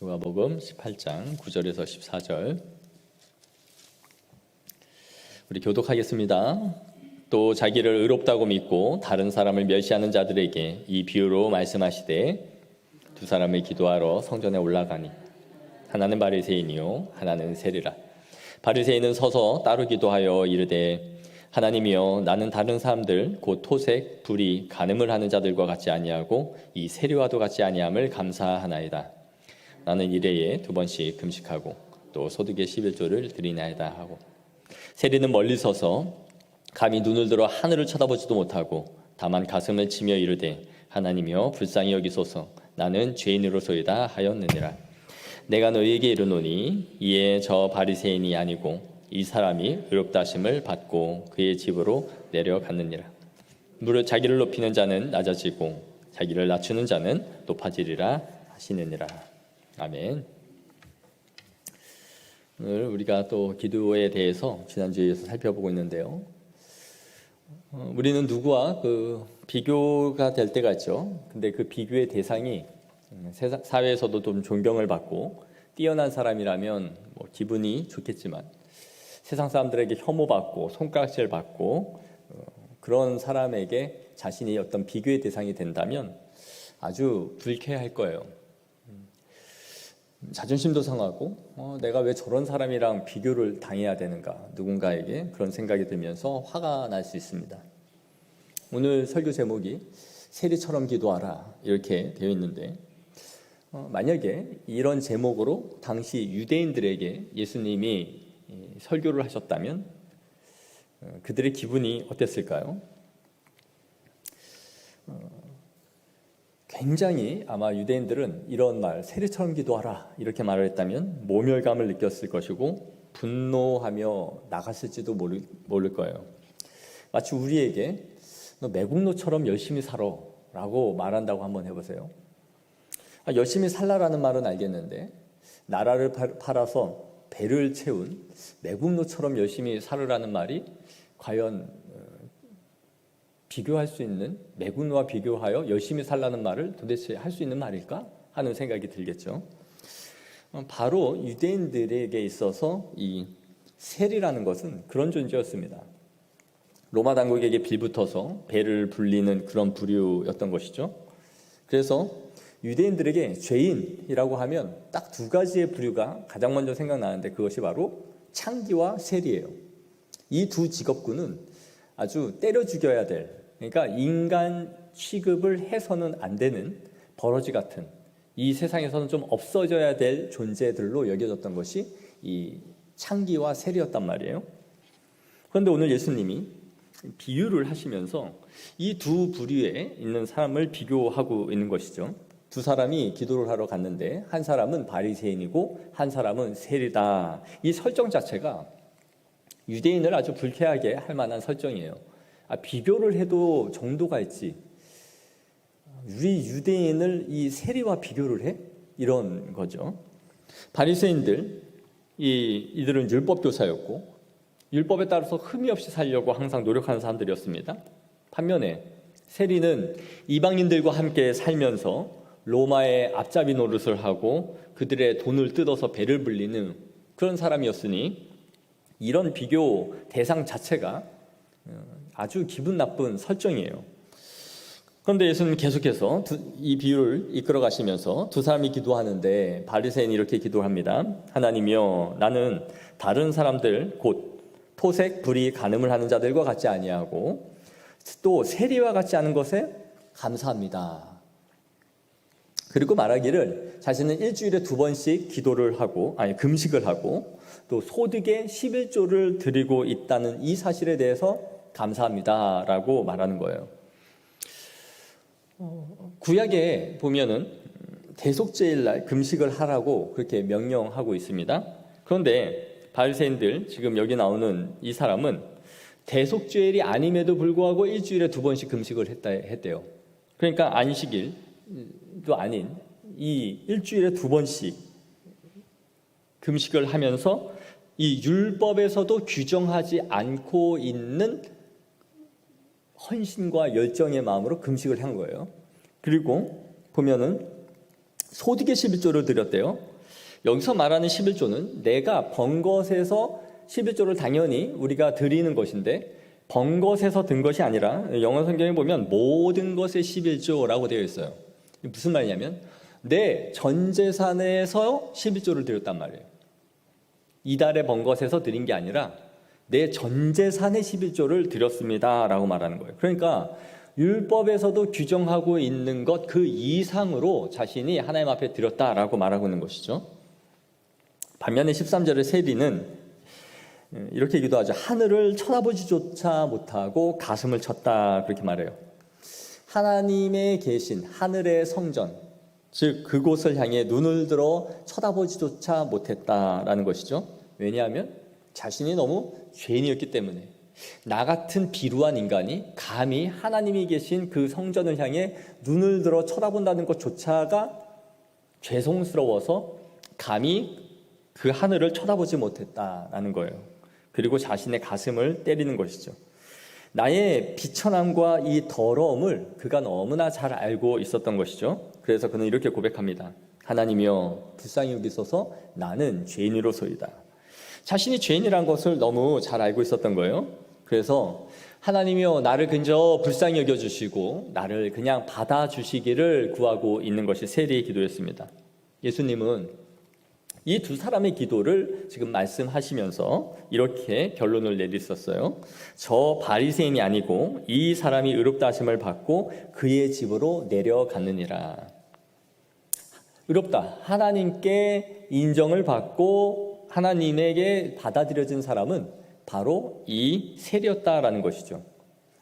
누가복음 18장 9절에서 14절 우리 교독하겠습니다. 또 자기를 의롭다고 믿고 다른 사람을 멸시하는 자들에게 이 비유로 말씀하시되 두 사람이 기도하러 성전에 올라가니 하나는 바리새인이요 하나는 세리라. 바리새인은 서서 따로 기도하여 이르되 하나님이여, 나는 다른 사람들 곧 토색, 불의, 간음을 하는 자들과 같지 아니하고 이 세리와도 같지 아니함을 감사하나이다. 나는 일회에 2번씩 금식하고 또 소득의 11조를 드리나이다 하고, 세리는 멀리 서서 감히 눈을 들어 하늘을 쳐다보지도 못하고 다만 가슴을 치며 이르되 하나님이여, 불쌍히 여기소서, 나는 죄인으로소이다 하였느니라. 내가 너희에게 이르노니 이에 저 바리새인이 아니고 이 사람이 의롭다 하심을 받고 그의 집으로 내려갔느니라. 무릇 자기를 높이는 자는 낮아지고 자기를 낮추는 자는 높아지리라 하시느니라. 아멘. 오늘 우리가 또 기도에 대해서 지난주에 살펴보고 있는데요. 우리는 누구와 비교가 될 때가 있죠. 근데 그 비교의 대상이 사회에서도 좀 존경을 받고 뛰어난 사람이라면 기분이 좋겠지만, 세상 사람들에게 혐오받고 손가락질 받고 그런 사람에게 자신이 어떤 비교의 대상이 된다면 아주 불쾌할 거예요. 자존심도 상하고 내가 왜 저런 사람이랑 비교를 당해야 되는가, 누군가에게 그런 생각이 들면서 화가 날 수 있습니다. 오늘 설교 제목이 세리처럼 기도하라 이렇게 되어 있는데, 만약에 이런 제목으로 당시 유대인들에게 예수님이 설교를 하셨다면 그들의 기분이 어땠을까요? 굉장히 아마 유대인들은 이런 말, 세리처럼 기도하라 이렇게 말을 했다면 모멸감을 느꼈을 것이고 분노하며 나갔을지도 모를 거예요. 마치 우리에게 너 매국노처럼 열심히 살아 라고 말한다고 한번 해보세요. 열심히 살라라는 말은 알겠는데, 나라를 팔아서 배를 채운 매국노처럼 열심히 살으라는 말이 과연 비교할 수 있는, 매국노와 비교하여 열심히 살라는 말을 도대체 할 수 있는 말일까 하는 생각이 들겠죠. 바로 유대인들에게 있어서 이 세리라는 것은 그런 존재였습니다. 로마 당국에게 빌붙어서 배를 불리는 그런 부류였던 것이죠. 그래서 유대인들에게 죄인이라고 하면 딱 2가지의 부류가 가장 먼저 생각나는데, 그것이 바로 창기와 세리예요. 이 두 직업군은 아주 때려 죽여야 될, 그러니까 인간 취급을 해서는 안 되는 버러지 같은, 이 세상에서는 좀 없어져야 될 존재들로 여겨졌던 것이 이 창기와 세리였단 말이에요. 그런데 오늘 예수님이 비유를 하시면서 이 두 부류에 있는 사람을 비교하고 있는 것이죠. 두 사람이 기도를 하러 갔는데 한 사람은 바리새인이고 한 사람은 세리다. 이 설정 자체가 유대인을 아주 불쾌하게 할 만한 설정이에요. 비교를 해도 정도가 있지, 우리 유대인을 이 세리와 비교를 해? 이런 거죠. 바리새인들, 이들은 율법 교사였고 율법에 따라서 흠이 없이 살려고 항상 노력하는 사람들이었습니다. 반면에 세리는 이방인들과 함께 살면서 로마의 앞잡이 노릇을 하고 그들의 돈을 뜯어서 배를 불리는 그런 사람이었으니 이런 비교 대상 자체가 아주 기분 나쁜 설정이에요. 그런데 예수는 계속해서 이 비유를 이끌어 가시면서 두 사람이 기도하는데, 바리새인이 이렇게 기도합니다. 하나님이여, 나는 다른 사람들 곧 토색, 불의, 간음을 하는 자들과 같지 아니하고 또 세리와 같지 않은 것에 감사합니다. 그리고 말하기를 자신은 일주일에 2번씩 금식을 하고 또 소득의 11조를 드리고 있다는 이 사실에 대해서 감사합니다 라고 말하는 거예요. 구약에 보면은 대속죄일날 금식을 하라고 그렇게 명령하고 있습니다. 그런데 바리새인들, 지금 여기 나오는 이 사람은 대속죄일이 아님에도 불구하고 일주일에 2번씩 금식을 했대요. 그러니까 안식일도 아닌 이 일주일에 2번씩 금식을 하면서 이 율법에서도 규정하지 않고 있는 헌신과 열정의 마음으로 금식을 한 거예요. 그리고 보면은 소득의 11조를 드렸대요. 여기서 말하는 11조는 내가 번 것에서 11조를 당연히 우리가 드리는 것인데 번 것에서 든 것이 아니라 영어 성경에 보면 모든 것의 11조라고 되어 있어요. 무슨 말이냐면 내 전 재산에서 11조를 드렸단 말이에요. 이달에 번 것에서 드린 게 아니라 내 전 재산의 11조를 드렸습니다 라고 말하는 거예요. 그러니까 율법에서도 규정하고 있는 것 그 이상으로 자신이 하나님 앞에 드렸다라고 말하고 있는 것이죠. 반면에 13절의 세리는 이렇게 기도하죠. 하늘을 쳐다보지조차 못하고 가슴을 쳤다 그렇게 말해요. 하나님의 계신 하늘의 성전, 즉 그곳을 향해 눈을 들어 쳐다보지조차 못했다라는 것이죠. 왜냐하면 자신이 너무 죄인이었기 때문에 나 같은 비루한 인간이 감히 하나님이 계신 그 성전을 향해 눈을 들어 쳐다본다는 것조차가 죄송스러워서 감히 그 하늘을 쳐다보지 못했다라는 거예요. 그리고 자신의 가슴을 때리는 것이죠. 나의 비천함과 이 더러움을 그가 너무나 잘 알고 있었던 것이죠. 그래서 그는 이렇게 고백합니다. 하나님이여 불쌍히 여기소서 나는 죄인으로소이다. 자신이 죄인이란 것을 너무 잘 알고 있었던 거예요. 그래서 하나님이여 나를 그저 불쌍히 여겨주시고 나를 그냥 받아주시기를 구하고 있는 것이 세리의 기도였습니다. 예수님은 이 두 사람의 기도를 지금 말씀하시면서 이렇게 결론을 내리셨어요. 저 바리새인이 아니고 이 사람이 의롭다 하심을 받고 그의 집으로 내려갔느니라. 의롭다, 하나님께 인정을 받고 하나님에게 받아들여진 사람은 바로 이 세리였다라는 것이죠.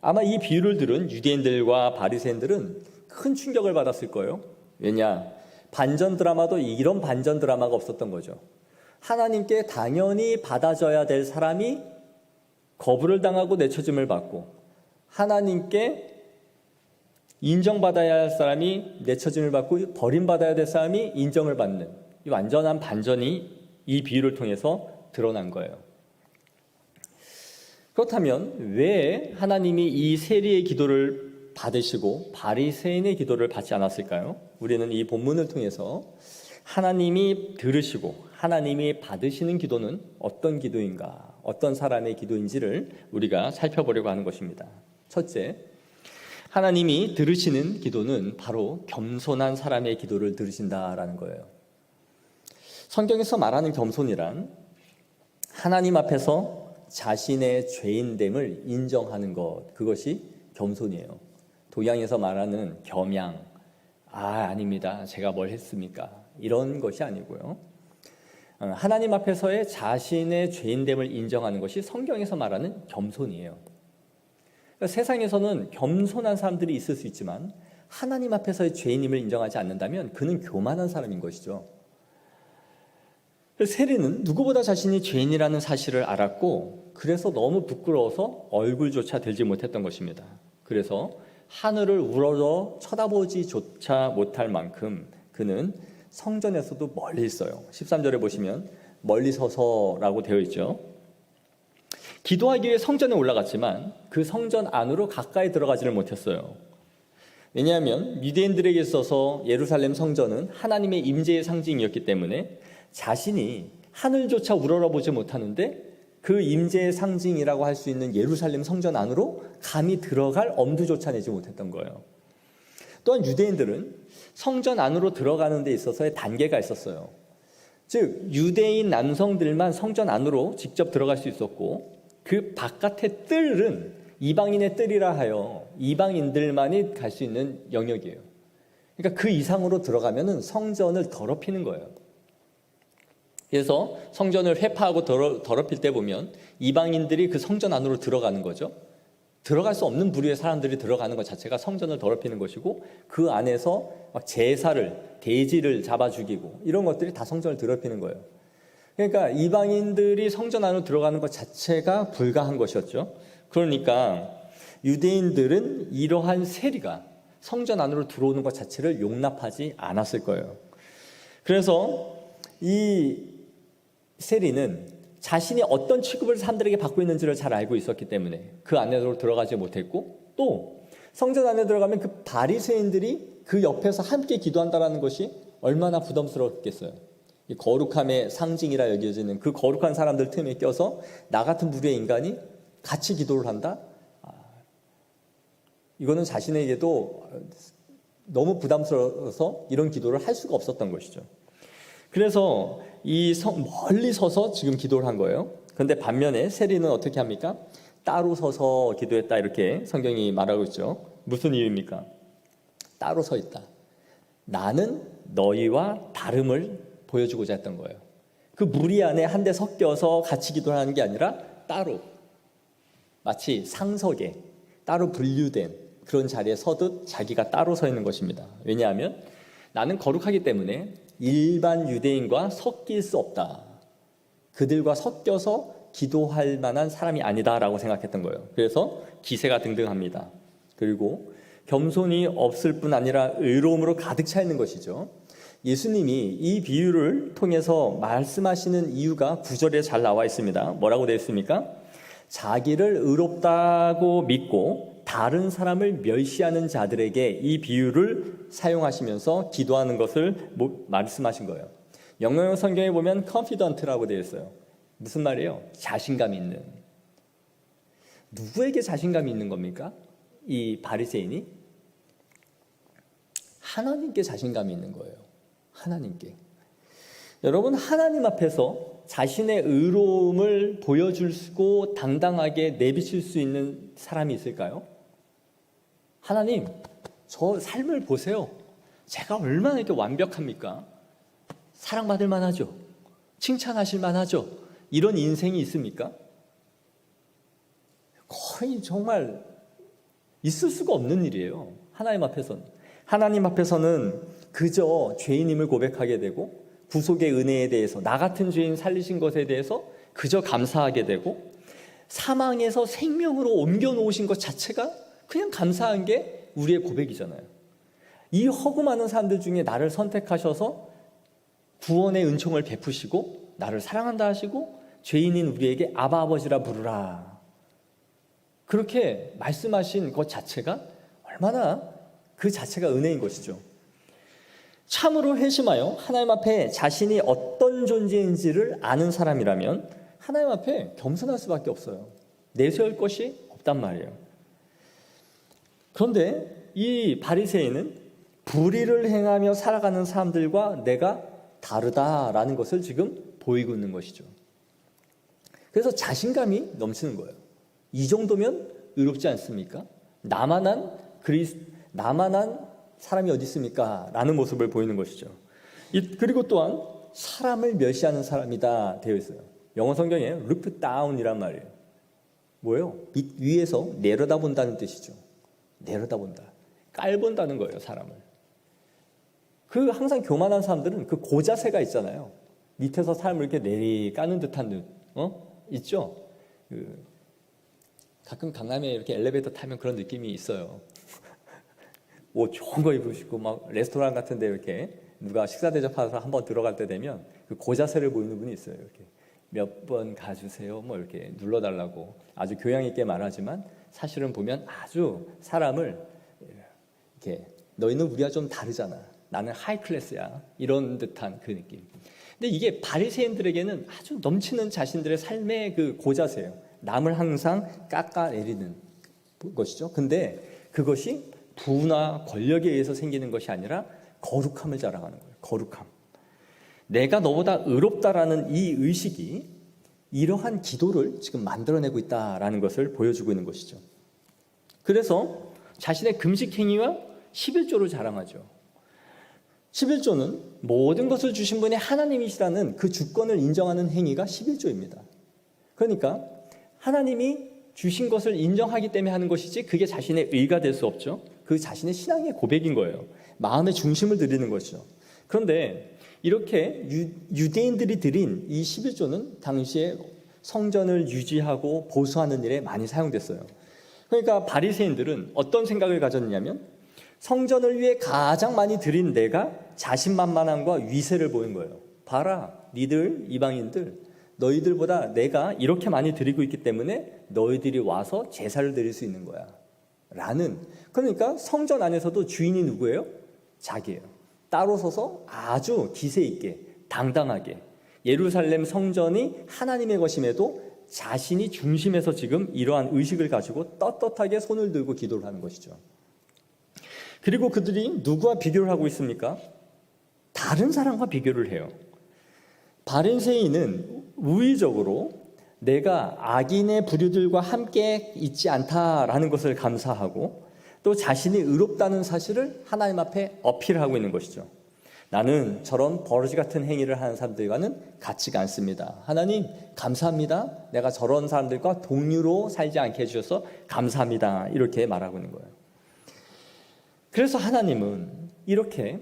아마 이 비유를 들은 유대인들과 바리새인들은 큰 충격을 받았을 거예요. 왜냐? 반전 드라마도 이런 반전 드라마가 없었던 거죠. 하나님께 당연히 받아줘야 될 사람이 거부를 당하고 내쳐짐을 받고 하나님께 인정받아야 할 사람이 내쳐짐을 받고 버림받아야 될 사람이 인정을 받는 이 완전한 반전이 이 비유를 통해서 드러난 거예요. 그렇다면 왜 하나님이 이 세리의 기도를 받으시고 바리새인의 기도를 받지 않았을까요? 우리는 이 본문을 통해서 하나님이 들으시고 하나님이 받으시는 기도는 어떤 기도인가, 어떤 사람의 기도인지를 우리가 살펴보려고 하는 것입니다. 첫째, 하나님이 들으시는 기도는 바로 겸손한 사람의 기도를 들으신다라는 거예요. 성경에서 말하는 겸손이란 하나님 앞에서 자신의 죄인됨을 인정하는 것, 그것이 겸손이에요. 동양에서 말하는 겸양, 아닙니다. 제가 뭘 했습니까? 이런 것이 아니고요. 하나님 앞에서의 자신의 죄인됨을 인정하는 것이 성경에서 말하는 겸손이에요. 그러니까 세상에서는 겸손한 사람들이 있을 수 있지만 하나님 앞에서의 죄인임을 인정하지 않는다면 그는 교만한 사람인 것이죠. 세리는 누구보다 자신이 죄인이라는 사실을 알았고 그래서 너무 부끄러워서 얼굴조차 들지 못했던 것입니다. 그래서 하늘을 우러러 쳐다보지조차 못할 만큼 그는 성전에서도 멀리 있어요. 13절에 보시면 멀리 서서라고 되어 있죠. 기도하기 위해 성전에 올라갔지만 그 성전 안으로 가까이 들어가지를 못했어요. 왜냐하면 유대인들에게 있어서 예루살렘 성전은 하나님의 임재의 상징이었기 때문에 자신이 하늘조차 우러러보지 못하는데 그 임재의 상징이라고 할 수 있는 예루살렘 성전 안으로 감히 들어갈 엄두조차 내지 못했던 거예요. 또한 유대인들은 성전 안으로 들어가는 데 있어서의 단계가 있었어요. 즉 유대인 남성들만 성전 안으로 직접 들어갈 수 있었고 그 바깥의 뜰은 이방인의 뜰이라 하여 이방인들만이 갈 수 있는 영역이에요. 그러니까 그 이상으로 들어가면은 성전을 더럽히는 거예요. 그래서 성전을 회파하고 더럽힐 때 보면 이방인들이 그 성전 안으로 들어가는 거죠. 들어갈 수 없는 부류의 사람들이 들어가는 것 자체가 성전을 더럽히는 것이고 그 안에서 막 제사를, 돼지를 잡아 죽이고 이런 것들이 다 성전을 더럽히는 거예요. 그러니까 이방인들이 성전 안으로 들어가는 것 자체가 불가한 것이었죠. 그러니까 유대인들은 이러한 세리가 성전 안으로 들어오는 것 자체를 용납하지 않았을 거예요. 그래서 이 세리는 자신이 어떤 취급을 사람들에게 받고 있는지를 잘 알고 있었기 때문에 그 안으로 들어가지 못했고 또 성전 안에 들어가면 그 바리새인들이 그 옆에서 함께 기도한다는 것이 얼마나 부담스럽겠어요. 이 거룩함의 상징이라 여겨지는 그 거룩한 사람들 틈에 껴서 나 같은 무리의 인간이 같이 기도를 한다? 이거는 자신에게도 너무 부담스러워서 이런 기도를 할 수가 없었던 것이죠. 그래서 멀리 서서 지금 기도를 한 거예요. 그런데 반면에 세리는 어떻게 합니까? 따로 서서 기도했다, 이렇게 성경이 말하고 있죠. 무슨 이유입니까? 따로 서 있다. 나는 너희와 다름을 보여주고자 했던 거예요. 그 무리 안에 한데 섞여서 같이 기도하는 게 아니라 따로, 마치 상석에 따로 분류된 그런 자리에 서듯 자기가 따로 서 있는 것입니다. 왜냐하면 나는 거룩하기 때문에 일반 유대인과 섞일 수 없다. 그들과 섞여서 기도할 만한 사람이 아니다라고 생각했던 거예요. 그래서 기세가 등등합니다. 그리고 겸손이 없을 뿐 아니라 의로움으로 가득 차 있는 것이죠. 예수님이 이 비유를 통해서 말씀하시는 이유가 9절에 잘 나와 있습니다. 뭐라고 되어 있습니까? 자기를 의롭다고 믿고 다른 사람을 멸시하는 자들에게 이 비유를 사용하시면서 기도하는 것을 말씀하신 거예요. 영어 성경에 보면 confident라고 되어 있어요. 무슨 말이에요? 자신감 있는. 누구에게 자신감이 있는 겁니까? 이 바리새인이? 하나님께 자신감이 있는 거예요. 하나님께. 여러분, 하나님 앞에서 자신의 의로움을 보여주고 당당하게 내비칠 수 있는 사람이 있을까요? 하나님, 저 삶을 보세요. 제가 얼마나 이렇게 완벽합니까? 사랑받을 만하죠? 칭찬하실 만하죠? 이런 인생이 있습니까? 거의 정말 있을 수가 없는 일이에요. 하나님 앞에서는. 하나님 앞에서는 그저 죄인임을 고백하게 되고 구속의 은혜에 대해서, 나 같은 죄인 살리신 것에 대해서 그저 감사하게 되고, 사망에서 생명으로 옮겨 놓으신 것 자체가 그냥 감사한 게 우리의 고백이잖아요. 이 허구 많은 사람들 중에 나를 선택하셔서 구원의 은총을 베푸시고 나를 사랑한다 하시고 죄인인 우리에게 아바 아버지라 부르라, 그렇게 말씀하신 것 자체가 얼마나 그 자체가 은혜인 것이죠. 참으로 회심하여 하나님 앞에 자신이 어떤 존재인지를 아는 사람이라면 하나님 앞에 겸손할 수밖에 없어요. 내세울 것이 없단 말이에요. 그런데 이 바리새인은 불의를 행하며 살아가는 사람들과 내가 다르다라는 것을 지금 보이고 있는 것이죠. 그래서 자신감이 넘치는 거예요. 이 정도면 의롭지 않습니까? 나만한 사람이 어디 있습니까? 라는 모습을 보이는 것이죠. 그리고 또한 사람을 멸시하는 사람이다 되어 있어요. 영어 성경에 look down이란 말이에요. 뭐예요? 밑 위에서 내려다본다는 뜻이죠. 내려다본다. 깔본다는 거예요, 사람을. 그 항상 교만한 사람들은 그 고자세가 있잖아요. 밑에서 사람을 이렇게 내리 까는 듯한 있죠? 가끔 강남에 이렇게 엘리베이터 타면 그런 느낌이 있어요. 옷 좋은 거 입으시고 막 레스토랑 같은 데 이렇게 누가 식사 대접하서 한번 들어갈 때 되면 그 고자세를 보이는 분이 있어요. 이렇게 몇 번 가주세요. 뭐 이렇게 눌러달라고 아주 교양 있게 말하지만 사실은 보면 아주 사람을 이렇게 너희는 우리와 좀 다르잖아. 나는 하이 클래스야. 이런 듯한 그 느낌. 근데 이게 바리새인들에게는 아주 넘치는 자신들의 삶의 그 고자세예요. 남을 항상 깎아내리는 것이죠. 근데 그것이 부나 권력에 의해서 생기는 것이 아니라 거룩함을 자랑하는 거예요. 거룩함. 내가 너보다 의롭다라는 이 의식이 이러한 기도를 지금 만들어내고 있다라는 것을 보여주고 있는 것이죠. 그래서 자신의 금식 행위와 11조를 자랑하죠. 11조는 모든 것을 주신 분이 하나님이시라는 그 주권을 인정하는 행위가 11조입니다. 그러니까 하나님이 주신 것을 인정하기 때문에 하는 것이지 그게 자신의 의가 될 수 없죠. 그 자신의 신앙의 고백인 거예요. 마음의 중심을 드리는 것이죠. 그런데 이렇게 유대인들이 드린 이 11조는 당시에 성전을 유지하고 보수하는 일에 많이 사용됐어요. 그러니까 바리새인들은 어떤 생각을 가졌냐면 성전을 위해 가장 많이 드린 내가 자신만만함과 위세를 보인 거예요. 봐라, 니들 이방인들 너희들보다 내가 이렇게 많이 드리고 있기 때문에 너희들이 와서 제사를 드릴 수 있는 거야 라는. 그러니까 성전 안에서도 주인이 누구예요? 자기예요. 따로 서서 아주 기세 있게 당당하게 예루살렘 성전이 하나님의 것임에도 자신이 중심에서 지금 이러한 의식을 가지고 떳떳하게 손을 들고 기도를 하는 것이죠. 그리고 그들이 누구와 비교를 하고 있습니까? 다른 사람과 비교를 해요. 바리새인은 우의적으로 내가 악인의 부류들과 함께 있지 않다라는 것을 감사하고 또 자신이 의롭다는 사실을 하나님 앞에 어필하고 있는 것이죠. 나는 저런 버러지 같은 행위를 하는 사람들과는 같지가 않습니다. 하나님 감사합니다. 내가 저런 사람들과 동류로 살지 않게 해주셔서 감사합니다. 이렇게 말하고 있는 거예요. 그래서 하나님은 이렇게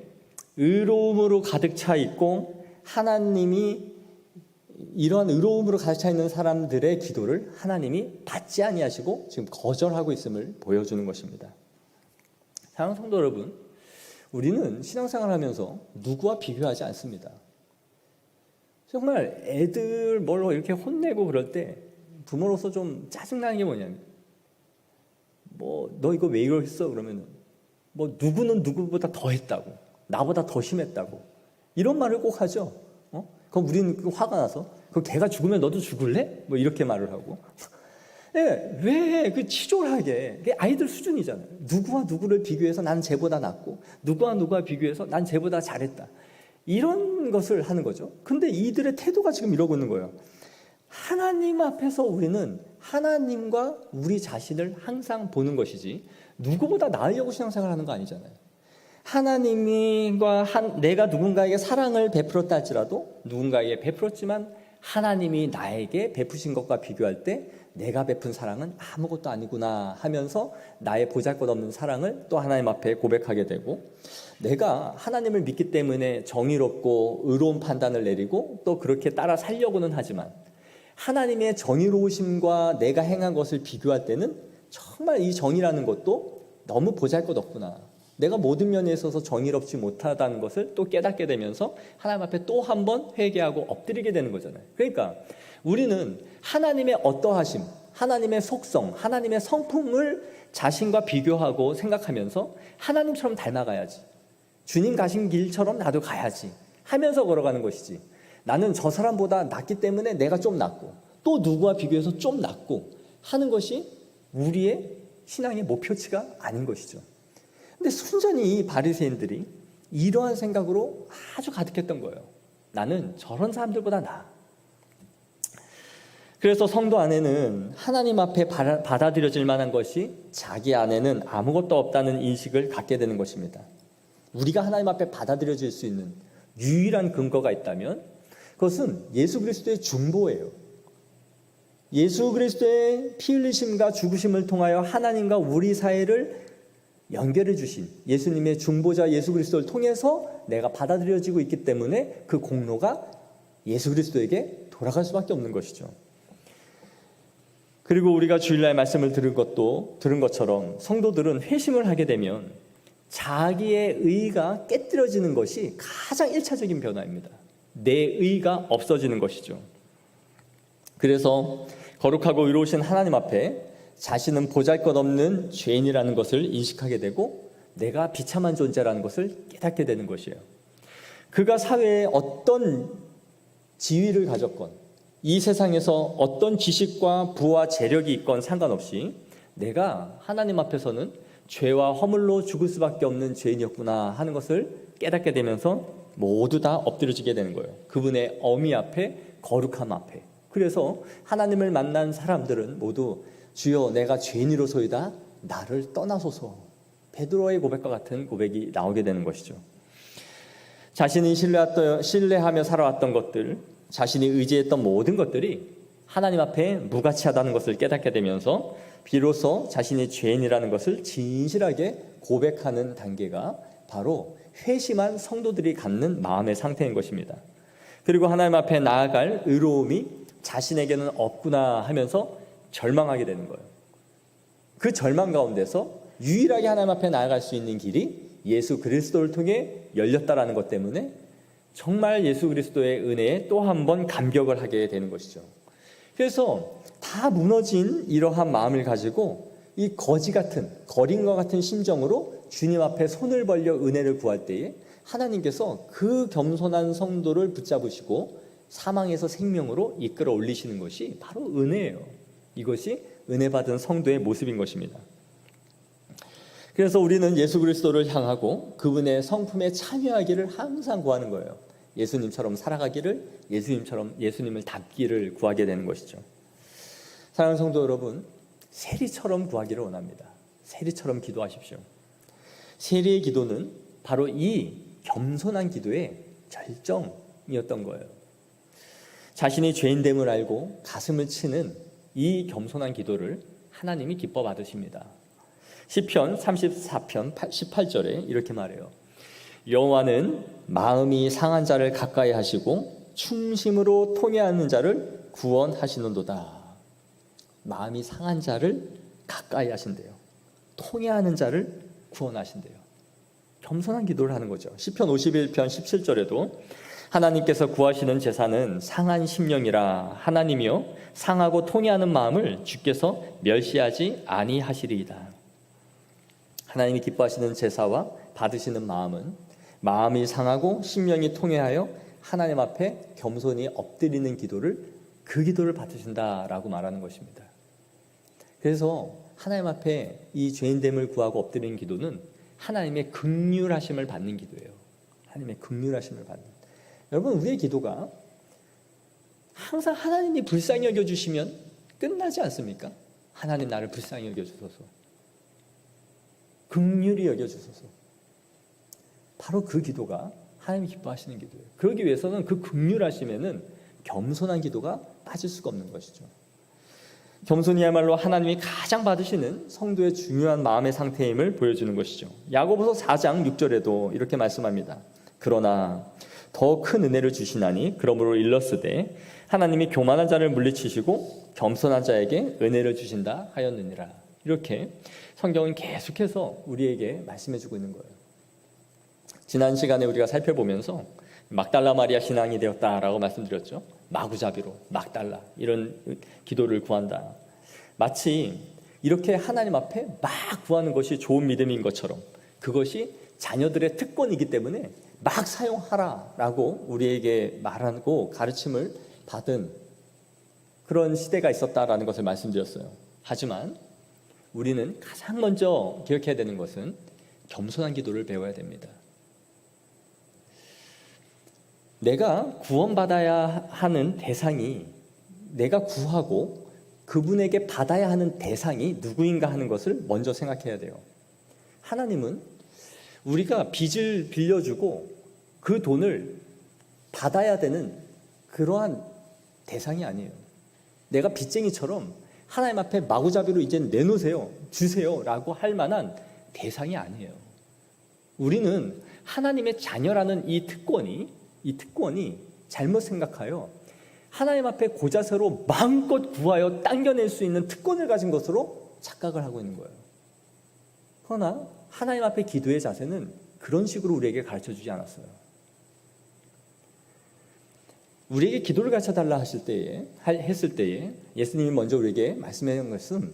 의로움으로 가득 차 있고 하나님이 이러한 의로움으로 가득 차 있는 사람들의 기도를 하나님이 받지 아니하시고 지금 거절하고 있음을 보여주는 것입니다. 사랑하는 성도 여러분, 우리는 신앙생활하면서 누구와 비교하지 않습니다. 정말 애들 뭘로 이렇게 혼내고 그럴 때 부모로서 좀 짜증나는 게 뭐냐면 너 이거 왜 이러겠어? 그러면 누구는 누구보다 더 했다고, 나보다 더 심했다고 이런 말을 꼭 하죠. 그럼 우리는 화가 나서 걔가 죽으면 너도 죽을래? 이렇게 말을 하고 네, 왜 그 치졸하게, 그게 아이들 수준이잖아요. 누구와 누구를 비교해서 난 쟤보다 낫고 누구와 비교해서 난 쟤보다 잘했다, 이런 것을 하는 거죠. 근데 이들의 태도가 지금 이러고 있는 거예요. 하나님 앞에서 우리는 하나님과 우리 자신을 항상 보는 것이지 누구보다 나으려고 신앙생활 하는 거 아니잖아요. 하나님과 내가 누군가에게 사랑을 베풀었다 할지라도 누군가에게 베풀었지만 하나님이 나에게 베푸신 것과 비교할 때 내가 베푼 사랑은 아무것도 아니구나 하면서 나의 보잘것없는 사랑을 또 하나님 앞에 고백하게 되고, 내가 하나님을 믿기 때문에 정의롭고 의로운 판단을 내리고 또 그렇게 따라 살려고는 하지만 하나님의 정의로우심과 내가 행한 것을 비교할 때는 정말 이 정의라는 것도 너무 보잘것없구나, 내가 모든 면에 있어서 정의롭지 못하다는 것을 또 깨닫게 되면서 하나님 앞에 또 한 번 회개하고 엎드리게 되는 거잖아요. 그러니까 우리는 하나님의 어떠하심, 하나님의 속성, 하나님의 성품을 자신과 비교하고 생각하면서 하나님처럼 닮아가야지, 주님 가신 길처럼 나도 가야지 하면서 걸어가는 것이지, 나는 저 사람보다 낫기 때문에 내가 좀 낫고 또 누구와 비교해서 좀 낫고 하는 것이 우리의 신앙의 목표치가 아닌 것이죠. 근데 순전히 이 바리새인들이 이러한 생각으로 아주 가득했던 거예요. 나는 저런 사람들보다 나아. 그래서 성도 안에는 하나님 앞에 받아들여질 만한 것이 자기 안에는 아무것도 없다는 인식을 갖게 되는 것입니다. 우리가 하나님 앞에 받아들여질 수 있는 유일한 근거가 있다면 그것은 예수 그리스도의 중보예요. 예수 그리스도의 피 흘리심과 죽으심을 통하여 하나님과 우리 사이를 연결해 주신 예수님의 중보자 예수 그리스도를 통해서 내가 받아들여지고 있기 때문에 그 공로가 예수 그리스도에게 돌아갈 수밖에 없는 것이죠. 그리고 우리가 주일날 말씀을 들은 것처럼 성도들은 회심을 하게 되면 자기의 의가 깨뜨려지는 것이 가장 1차적인 변화입니다. 내 의가 없어지는 것이죠. 그래서 거룩하고 의로우신 하나님 앞에 자신은 보잘것없는 죄인이라는 것을 인식하게 되고 내가 비참한 존재라는 것을 깨닫게 되는 것이에요. 그가 사회에 어떤 지위를 가졌건 이 세상에서 어떤 지식과 부와 재력이 있건 상관없이 내가 하나님 앞에서는 죄와 허물로 죽을 수밖에 없는 죄인이었구나 하는 것을 깨닫게 되면서 모두 다 엎드려지게 되는 거예요. 그분의 어미 앞에, 거룩함 앞에. 그래서 하나님을 만난 사람들은 모두 주여 내가 죄인이로소이다, 나를 떠나소서. 베드로의 고백과 같은 고백이 나오게 되는 것이죠. 자신이 신뢰하며 살아왔던 것들, 자신이 의지했던 모든 것들이 하나님 앞에 무가치하다는 것을 깨닫게 되면서 비로소 자신이 죄인이라는 것을 진실하게 고백하는 단계가 바로 회심한 성도들이 갖는 마음의 상태인 것입니다. 그리고 하나님 앞에 나아갈 의로움이 자신에게는 없구나 하면서 절망하게 되는 거예요. 그 절망 가운데서 유일하게 하나님 앞에 나아갈 수 있는 길이 예수 그리스도를 통해 열렸다라는 것 때문에 정말 예수 그리스도의 은혜에 또 한 번 감격을 하게 되는 것이죠. 그래서 다 무너진 이러한 마음을 가지고 이 거지 같은, 거린과 같은 심정으로 주님 앞에 손을 벌려 은혜를 구할 때에 하나님께서 그 겸손한 성도를 붙잡으시고 사망에서 생명으로 이끌어 올리시는 것이 바로 은혜예요. 이것이 은혜 받은 성도의 모습인 것입니다. 그래서 우리는 예수 그리스도를 향하고 그분의 성품에 참여하기를 항상 구하는 거예요. 예수님처럼 살아가기를, 예수님을 닮기를 구하게 되는 것이죠. 사랑하는 성도 여러분, 세리처럼 구하기를 원합니다. 세리처럼 기도하십시오. 세리의 기도는 바로 이 겸손한 기도의 절정이었던 거예요. 자신이 죄인됨을 알고 가슴을 치는 이 겸손한 기도를 하나님이 기뻐 받으십니다. 시편 34편 18절에 이렇게 말해요. 여호와는 마음이 상한 자를 가까이 하시고 충심으로 통회하는 자를 구원하시는도다. 마음이 상한 자를 가까이 하신대요. 통회하는 자를 구원하신대요. 겸손한 기도를 하는 거죠. 시편 51편 17절에도 하나님께서 구하시는 제사는 상한 심령이라 하나님이여 상하고 통회하는 마음을 주께서 멸시하지 아니하시리이다. 하나님이 기뻐하시는 제사와 받으시는 마음은 마음이 상하고 심령이 통회하여 하나님 앞에 겸손히 엎드리는 그 기도를 받으신다라고 말하는 것입니다. 그래서 하나님 앞에 이 죄인됨을 구하고 엎드리는 기도는 하나님의 긍휼하심을 받는 기도예요. 하나님의 긍휼하심을 받는. 여러분, 우리의 기도가 항상 하나님이 불쌍히 여겨주시면 끝나지 않습니까? 하나님 나를 불쌍히 여겨주소서, 긍휼히 여겨주소서. 바로 그 기도가 하나님이 기뻐하시는 기도예요. 그러기 위해서는 그 긍휼하심에는 겸손한 기도가 빠질 수가 없는 것이죠. 겸손이야말로 하나님이 가장 받으시는 성도의 중요한 마음의 상태임을 보여주는 것이죠. 야고보서 4장 6절에도 이렇게 말씀합니다. 그러나 더 큰 은혜를 주시나니 그러므로 일렀으되 하나님이 교만한 자를 물리치시고 겸손한 자에게 은혜를 주신다 하였느니라. 이렇게 성경은 계속해서 우리에게 말씀해주고 있는 거예요. 지난 시간에 우리가 살펴보면서 막달라 마리아 신앙이 되었다라고 말씀드렸죠. 마구잡이로 막달라 이런 기도를 구한다. 마치 이렇게 하나님 앞에 막 구하는 것이 좋은 믿음인 것처럼 그것이 자녀들의 특권이기 때문에 막 사용하라라고 우리에게 말하고 가르침을 받은 그런 시대가 있었다라는 것을 말씀드렸어요. 하지만 우리는 가장 먼저 기억해야 되는 것은 겸손한 기도를 배워야 됩니다. 내가 구원받아야 하는 대상이, 내가 구하고 그분에게 받아야 하는 대상이 누구인가 하는 것을 먼저 생각해야 돼요. 하나님은 우리가 빚을 빌려주고 그 돈을 받아야 되는 그러한 대상이 아니에요. 내가 빚쟁이처럼 하나님 앞에 마구잡이로 이제 내놓으세요, 주세요 라고 할 만한 대상이 아니에요. 우리는 하나님의 자녀라는 이 특권이 잘못 생각하여 하나님 앞에 고자세로 마음껏 구하여 당겨낼 수 있는 특권을 가진 것으로 착각을 하고 있는 거예요. 그러나 하나님 앞에 기도의 자세는 그런 식으로 우리에게 가르쳐주지 않았어요. 우리에게 기도를 가르쳐달라 했을 때에 예수님이 먼저 우리에게 말씀하는 것은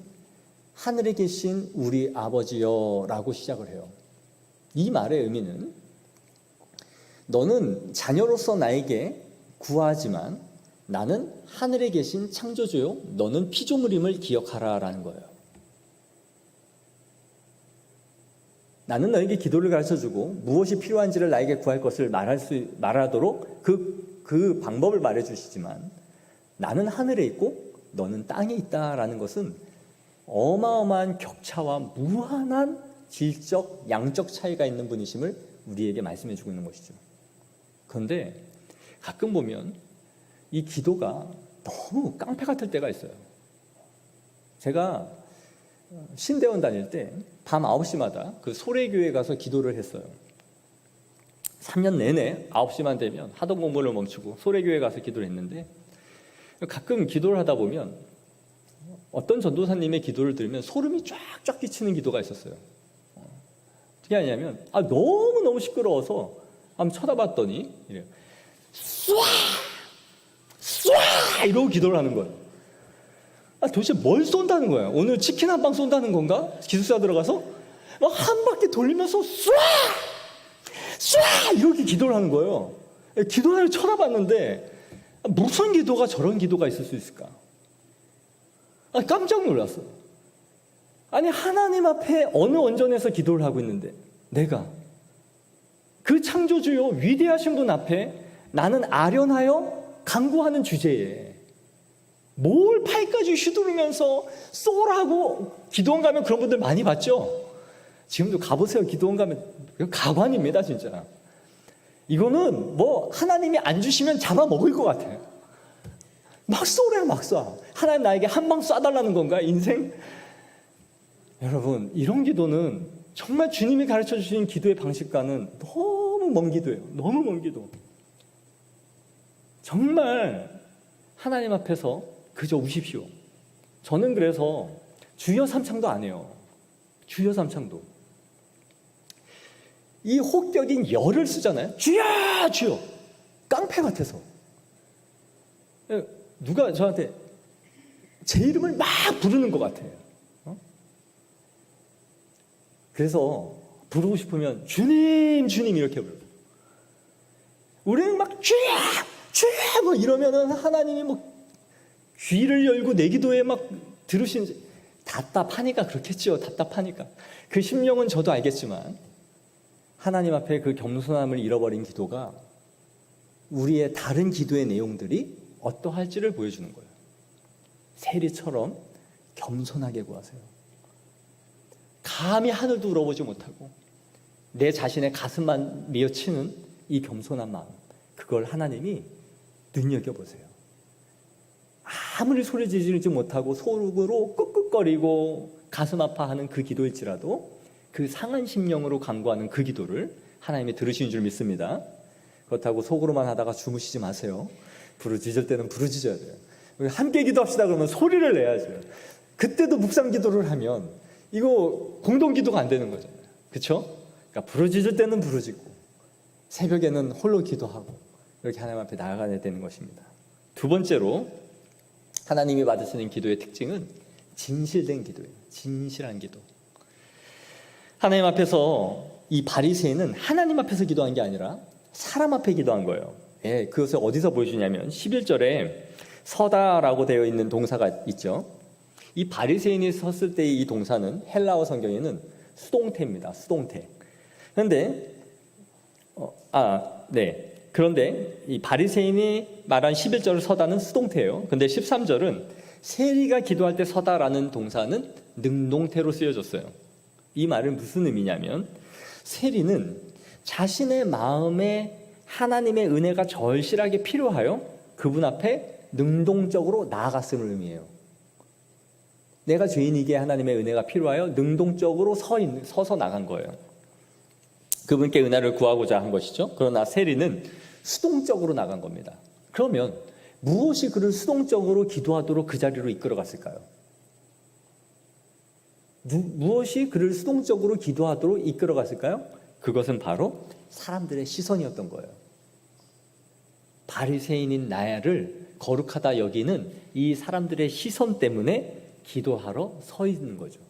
하늘에 계신 우리 아버지여 라고 시작을 해요. 이 말의 의미는 너는 자녀로서 나에게 구하지만 나는 하늘에 계신 창조주요 너는 피조물임을 기억하라 라는 거예요. 나는 너에게 기도를 가르쳐주고 무엇이 필요한지를 나에게 구할 것을 말하도록 그 방법을 말해주시지만 나는 하늘에 있고 너는 땅에 있다라는 것은 어마어마한 격차와 무한한 질적, 양적 차이가 있는 분이심을 우리에게 말씀해주고 있는 것이죠. 그런데 가끔 보면 이 기도가 너무 깡패 같을 때가 있어요. 제가 신대원 다닐 때 밤 9시마다 그 소래교회 가서 기도를 했어요. 3년 내내 9시만 되면 하던 공부를 멈추고 소래교회 가서 기도를 했는데 가끔 기도를 하다 보면 어떤 전도사님의 기도를 들으면 소름이 쫙쫙 끼치는 기도가 있었어요. 어떻게 하냐면 너무너무 시끄러워서 한번 쳐다봤더니 이래요. 쏴! 쏴! 이러고 기도를 하는 거예요. 도대체 뭘 쏜다는 거야? 오늘 치킨 한 방 쏜다는 건가? 기숙사 들어가서 막 한 바퀴 돌리면서 쏴! 쏴! 이렇게 기도를 하는 거예요. 기도를 쳐다봤는데 무슨 기도가 저런 기도가 있을 수 있을까? 깜짝 놀랐어요. 아니 하나님 앞에 어느 원전에서 기도를 하고 있는데 내가 그 창조주요 위대하신 분 앞에 나는 아련하여 간구하는 주제에 뭘 팔까지 휘두르면서 쏘라고 기도원 가면 그런 분들 많이 봤죠? 지금도 가보세요. 기도원 가면 가관입니다 진짜. 이거는 뭐 하나님이 안 주시면 잡아먹을 것 같아요. 막 쏘래요. 막 쏴. 하나님 나에게 한 방 쏴달라는 건가 인생? 여러분 이런 기도는 정말 주님이 가르쳐 주신 기도의 방식과는 너무 먼 기도예요. 너무 먼 기도. 정말 하나님 앞에서 그저 우십시오. 저는 그래서 주여 삼창도 안 해요. 주여 삼창도. 이 혹격인 열을 쓰잖아요. 주여 주여. 깡패 같아서. 누가 저한테 제 이름을 막 부르는 것 같아요. 그래서 부르고 싶으면 주님 주님 이렇게 불러요. 우리는 막 주여 주여 뭐 이러면은 하나님이 뭐 귀를 열고 내 기도에 막 들으시는지 답답하니까 그렇겠죠. 답답하니까. 그 심령은 저도 알겠지만 하나님 앞에 그 겸손함을 잃어버린 기도가 우리의 다른 기도의 내용들이 어떠할지를 보여주는 거예요. 세리처럼 겸손하게 구하세요. 감히 하늘도 울어보지 못하고 내 자신의 가슴만 미어치는 이 겸손한 마음, 그걸 하나님이 눈여겨보세요. 아무리 소리 지르지 못하고 속으로 끄끄거리고 가슴 아파하는 그 기도일지라도 그 상한 심령으로 간구하는 그 기도를 하나님이 들으시는 줄 믿습니다. 그렇다고 속으로만 하다가 주무시지 마세요. 부르짖을 때는 부르짖어야 돼요. 함께 기도합시다 그러면 소리를 내야죠. 그때도 묵상 기도를 하면 이거 공동 기도가 안 되는 거잖아요. 그렇죠? 그러니까 부르짖을 때는 부르짖고 새벽에는 홀로 기도하고 이렇게 하나님 앞에 나아가야 되는 것입니다. 두 번째로 하나님이 받으시는 기도의 특징은 진실된 기도예요. 진실한 기도. 하나님 앞에서 이 바리새인은 하나님 앞에서 기도한 게 아니라 사람 앞에 기도한 거예요. 예, 그것을 어디서 보여주냐면 11절에 서다라고 되어 있는 동사가 있죠. 이 바리새인이 섰을 때의 이 동사는 헬라어 성경에는 수동태입니다. 수동태. 그런데 그런데 이 바리새인이 말한 11절을 서다는 수동태예요. 근데 13절은 세리가 기도할 때 서다라는 동사는 능동태로 쓰여졌어요. 이 말은 무슨 의미냐면 세리는 자신의 마음에 하나님의 은혜가 절실하게 필요하여 그분 앞에 능동적으로 나아갔음을 의미해요. 내가 죄인이기에 하나님의 은혜가 필요하여 능동적으로 서서 나간 거예요. 그분께 은혜를 구하고자 한 것이죠. 그러나 세리는 수동적으로 나간 겁니다. 그러면 무엇이 그를 수동적으로 기도하도록 그 자리로 이끌어갔을까요? 무엇이 그를 수동적으로 기도하도록 이끌어갔을까요? 그것은 바로 사람들의 시선이었던 거예요. 바리새인인 나를 거룩하다 여기는 이 사람들의 시선 때문에 기도하러 서 있는 거죠.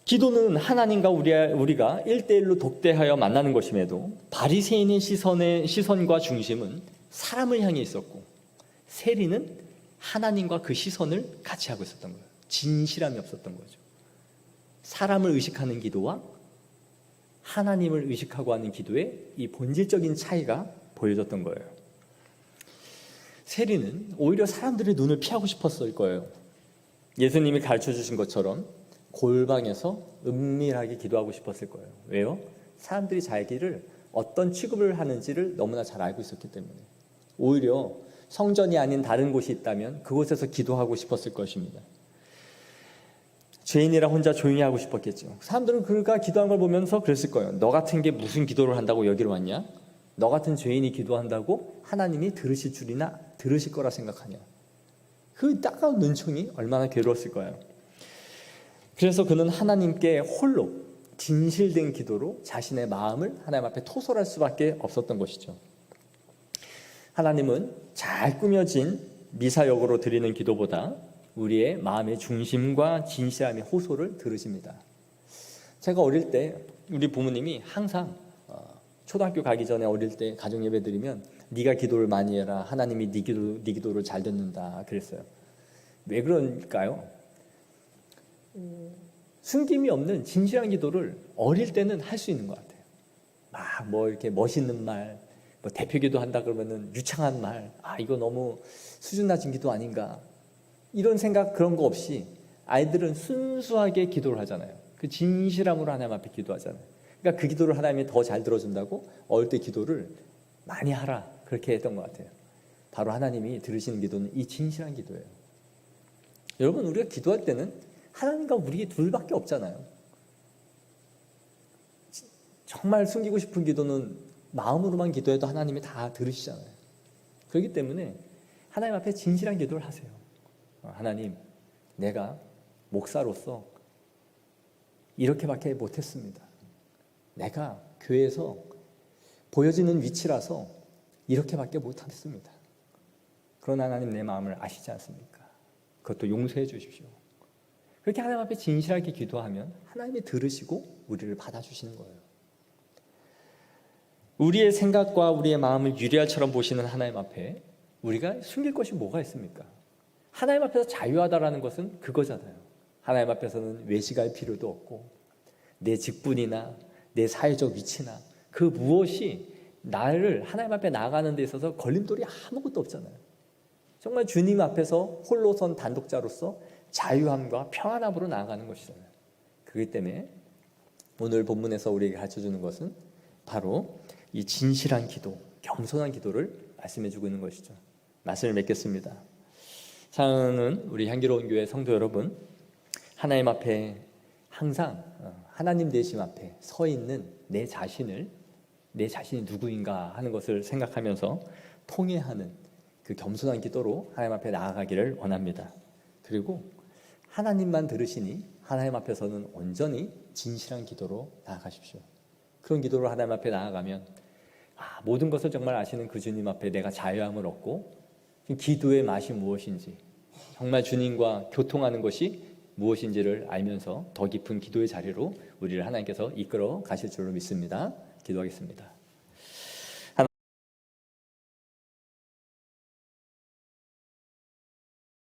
기도는 하나님과 우리가 1대1로 독대하여 만나는 것임에도 바리새인의 시선과 중심은 사람을 향해 있었고 세리는 하나님과 그 시선을 같이 하고 있었던 거예요. 진실함이 없었던 거죠. 사람을 의식하는 기도와 하나님을 의식하고 하는 기도의 이 본질적인 차이가 보여졌던 거예요. 세리는 오히려 사람들의 눈을 피하고 싶었을 거예요. 예수님이 가르쳐 주신 것처럼 골방에서 은밀하게 기도하고 싶었을 거예요. 왜요? 사람들이 자기를 어떤 취급을 하는지를 너무나 잘 알고 있었기 때문에. 오히려 성전이 아닌 다른 곳이 있다면 그곳에서 기도하고 싶었을 것입니다. 죄인이라 혼자 조용히 하고 싶었겠죠. 사람들은 그가 기도한 걸 보면서 그랬을 거예요. 너 같은 게 무슨 기도를 한다고 여기로 왔냐? 너 같은 죄인이 기도한다고 하나님이 들으실 줄이나 들으실 거라 생각하냐? 그 따가운 눈총이 얼마나 괴로웠을 거예요. 그래서 그는 하나님께 홀로 진실된 기도로 자신의 마음을 하나님 앞에 토설할 수밖에 없었던 것이죠. 하나님은 잘 꾸며진 미사역으로 드리는 기도보다 우리의 마음의 중심과 진실함의 호소를 들으십니다. 제가 어릴 때 우리 부모님이 항상 초등학교 가기 전에 어릴 때 가정 예배 드리면 네가 기도를 많이 해라. 하나님이 네 기도를 잘 듣는다 그랬어요. 왜 그럴까요? 숨김이 없는 진실한 기도를 어릴 때는 할 수 있는 것 같아요. 막 뭐 이렇게 멋있는 말, 뭐 대표기도 한다 그러면은 유창한 말, 이거 너무 수준 낮은 기도 아닌가 이런 생각 그런 거 없이 아이들은 순수하게 기도를 하잖아요. 그 진실함으로 하나님 앞에 기도하잖아요. 그러니까 그 기도를 하나님이 더 잘 들어준다고 어릴 때 기도를 많이 하라 그렇게 했던 것 같아요. 바로 하나님이 들으시는 기도는 이 진실한 기도예요. 여러분 우리가 기도할 때는 하나님과 우리 둘밖에 없잖아요. 정말 숨기고 싶은 기도는 마음으로만 기도해도 하나님이 다 들으시잖아요. 그렇기 때문에 하나님 앞에 진실한 기도를 하세요. 하나님, 내가 목사로서 이렇게밖에 못했습니다. 내가 교회에서 보여지는 위치라서 이렇게밖에 못했습니다. 그러나 하나님 내 마음을 아시지 않습니까? 그것도 용서해 주십시오. 그렇게 하나님 앞에 진실하게 기도하면 하나님이 들으시고 우리를 받아주시는 거예요. 우리의 생각과 우리의 마음을 유리알처럼 보시는 하나님 앞에 우리가 숨길 것이 뭐가 있습니까? 하나님 앞에서 자유하다라는 것은 그거잖아요. 하나님 앞에서는 외식할 필요도 없고 내 직분이나 내 사회적 위치나 그 무엇이 나를 하나님 앞에 나아가는 데 있어서 걸림돌이 아무것도 없잖아요. 정말 주님 앞에서 홀로선 단독자로서 자유함과 평안함으로 나아가는 것이잖아요. 그렇기 때문에 오늘 본문에서 우리에게 가르쳐주는 것은 바로 이 진실한 기도, 겸손한 기도를 말씀해주고 있는 것이죠. 말씀을 맺겠습니다. 사랑하는 우리 향기로운 교회 성도 여러분, 하나님 앞에 항상 하나님 되심 앞에 서 있는 내 자신이 누구인가 하는 것을 생각하면서 통회하는 그 겸손한 기도로 하나님 앞에 나아가기를 원합니다. 그리고 하나님만 들으시니 하나님 앞에서는 온전히 진실한 기도로 나아가십시오. 그런 기도로 하나님 앞에 나아가면 모든 것을 정말 아시는 그 주님 앞에 내가 자유함을 얻고 기도의 맛이 무엇인지 정말 주님과 교통하는 것이 무엇인지를 알면서 더 깊은 기도의 자리로 우리를 하나님께서 이끌어 가실 줄로 믿습니다. 기도하겠습니다.